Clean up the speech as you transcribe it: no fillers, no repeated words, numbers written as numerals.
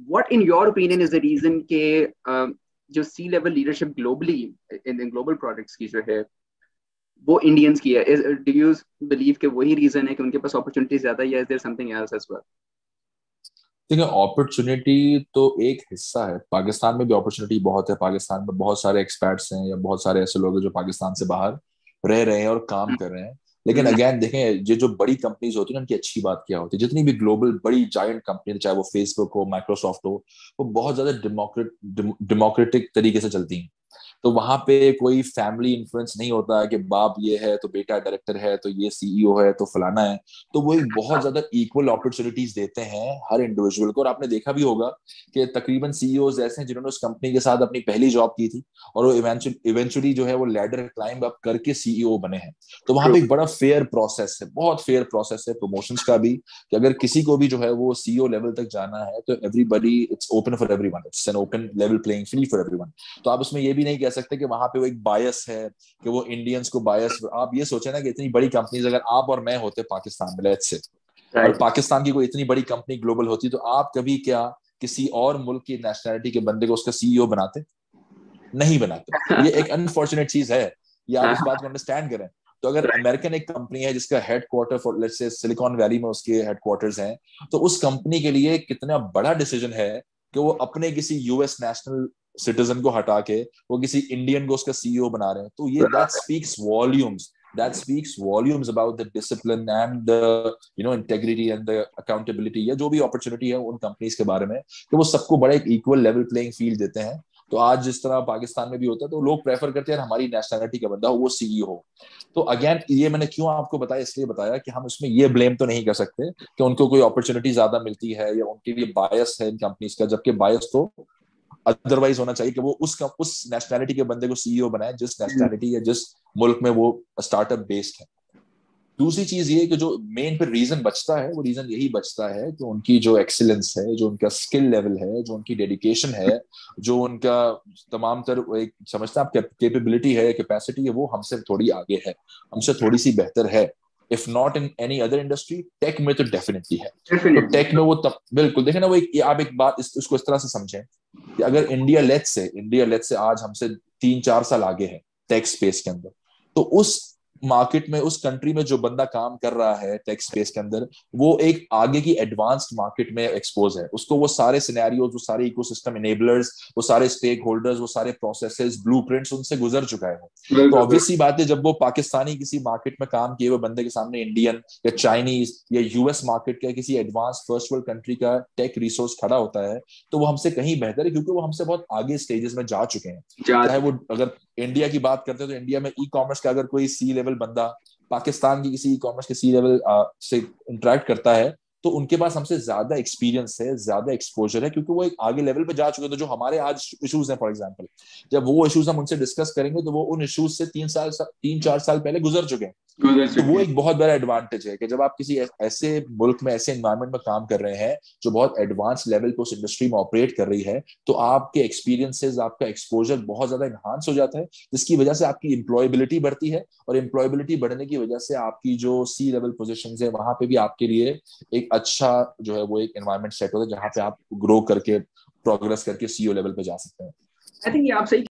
What in your opinion is the reason के जो C level leadership globally in global projects की जो है वो इंडियंस की है? डू यू बिलीव कि वही रीजन है कि उनके पास अपॉर्चुनिटी ज्यादा है, या is there something else as well? देखिए, अपॉर्चुनिटी तो एक हिस्सा है। पाकिस्तान में भी अपॉर्चुनिटी बहुत है। पाकिस्तान में बहुत सारे एक्सपर्ट्स हैं या बहुत सारे ऐसे लोग हैं जो पाकिस्तान से बाहर रह रहे हैं और काम कर रहे हैं। लेकिन अगेन देखें, ये जो बड़ी कंपनीज होती है ना, उनकी अच्छी बात क्या होती है, जितनी भी ग्लोबल बड़ी जायंट कंपनी, चाहे वो फेसबुक हो, माइक्रोसॉफ्ट हो, वो बहुत ज्यादा डेमोक्रेटिक तरीके से चलती हैं। तो वहां पे कोई फैमिली इन्फ्लुएंस नहीं होता है कि बाप ये है तो बेटा डायरेक्टर है, तो ये सीईओ है तो फलाना है। तो वो एक बहुत ज्यादा इक्वल अपॉर्चुनिटीज देते हैं हर इंडिविजुअल को। और आपने देखा भी होगा कि तकरीबन सीईओ ऐसे हैं जिन्होंने उस कंपनी के साथ अपनी पहली जॉब की थी और वो इवेंचुअली जो है वो लैडर क्लाइंब अप करके सीईओ बने हैं। तो वहां पे एक बड़ा फेयर प्रोसेस है, बहुत फेयर प्रोसेस है प्रमोशंस का भी, कि अगर किसी को भी जो है वो सीईओ लेवल तक जाना है तो everybody, it's open for everyone, it's an open level playing field for everyone. तो आप उसमें ये भी नहीं कह सकते कि वहां पे वो एक बायस है, कि वो इंडियंस को बायस। आप ये सोचे ना कि इतनी बड़ी कंपनीज अगर आप और मैं होते पाकिस्तान में, लेट्स से, और राइट। पाकिस्तान की कोई इतनी बड़ी कंपनी ग्लोबल होती, तो आप कभी क्या किसी और मुल्क की नेशनैलिटी के बंदे को उसका सीईओ बनाते? नहीं बनाते। ये एक अनफॉर्चुनेट चीज है, ये आप इस बात को अंडरस्टैंड करें। तो अगर अमेरिकन एक कंपनी है जिसका headquarter for let's say silicon valley में उसके हेडक्वार्टर्स हैं, तो उस कंपनी के लिए कितना बड़ा डिसीजन है कि वो अपने किसी यूएस नेशनल सिटीजन को हटा के वो किसी इंडियन को उसका सीईओ बना रहे हैं। तो ये that speaks volumes about the discipline and the integrity and the accountability, या जो भी अपॉर्चुनिटी है उन कंपनीज के बारे में, कि वो सबको बड़ा एक इक्वल लेवल प्लेइंग फील्ड देते हैं। तो आज जिस तरह पाकिस्तान में भी होता है, तो लोग प्रेफर करते हैं हमारी नेशनैलिटी का बंदा हो वो सीईओ हो। तो अगेन ये मैंने क्यों आपको बताया, इसलिए बताया कि हम उसमें ये ब्लेम तो नहीं कर सकते कि उनको कोई अपॉर्चुनिटी ज्यादा मिलती है या उनके लिए बायस है इन कंपनीज का, जबकि बायस तो अदरवाइज होना चाहिए कि वो उस नेशनैलिटी के बंदे को सीईओ बनाए जिस नेशनैलिटी या जिस मुल्क में वो स्टार्टअप बेस्ड है। दूसरी चीज ये कि जो मेन पे रीजन बचता है, वो रीजन यही बचता है कि उनकी जो एक्सीलेंस है, जो उनका स्किल लेवल है, जो उनकी डेडिकेशन है, जो उनका तमाम तर एक समझते हैं आप कैपेबिलिटी है, कैपेसिटी है, वो हमसे थोड़ी आगे है, हमसे थोड़ी सी बेहतर है। If not in any other industry, tech में तो डेफिनेटली है। तो डेफिनेटली। टेक में वो तब बिल्कुल देखे ना, वो आप एक बात इसको इस तरह से समझें कि अगर इंडिया लेट्स से आज हमसे 3-4 साल आगे है टेक स्पेस के अंदर, तो उस मार्केट में, उस कंट्री में जो बंदा काम कर रहा है टेक स्पेस के अंदर, वो एक आगे की एडवांस्ड मार्केट में एक्सपोज है। उसको वो सारे सिनेरियोज, वो सारे इकोसिस्टम इनेबलर्स, वो सारे स्टेक होल्डर्स, वो सारे प्रोसेसेस, ब्लूप्रिंट्स उनसे गुजर चुका है। तो बिल्कुल। ऑब्वियस सी बात है, जब वो पाकिस्तानी किसी मार्केट में काम किए हुए बंदे के सामने इंडियन या चाइनीज या यूएस मार्केट का किसी एडवांस फर्स्ट वर्ल्ड कंट्री का टेक रिसोर्स खड़ा होता है, तो वो हमसे कहीं बेहतर है, क्योंकि वो हमसे बहुत आगे स्टेजेस में जा चुके हैं। जा चाहे चुके वो, अगर इंडिया की बात करते हैं तो इंडिया में ई कॉमर्स का अगर कोई सी लेवल बंदा पाकिस्तान की किसी ई कॉमर्स के सी लेवल से इंटरेक्ट करता है, तो उनके पास हमसे ज्यादा एक्सपीरियंस है, ज्यादा एक्सपोजर है, क्योंकि वो एक आगे लेवल पे जा चुके हैं। तो जो हमारे आज इश्यूज हैं, फॉर एग्जांपल, जब वो इश्यूज हम उनसे डिस्कस करेंगे, तो वो उन इश्यूज से 3-4 साल पहले गुजर चुके हैं। गुजर तो वो चुके हैं। एक बहुत बड़ा एडवांटेज है कि जब आप किसी ऐसे मुल्क में, ऐसे एनवायरनमेंट में काम कर रहे हैं जो बहुत एडवांस लेवल पे उस इंडस्ट्री में ऑपरेट कर रही है, तो आपके एक्सपीरियंसेस, आपका एक्सपोजर बहुत ज्यादा इन्हांस हो जाता है, जिसकी वजह से आपकी एम्प्लॉयबिलिटी बढ़ती है। और एम्प्लॉयबिलिटी बढ़ने की वजह से आपकी जो सी लेवल पोजिशन है, वहां पे भी आपके लिए एक अच्छा जो है वो एक एनवायरनमेंट सेट होता है, जहां पे आप ग्रो करके, प्रोग्रेस करके सीईओ लेवल पे जा सकते हैं। आई थिंक ये आप सही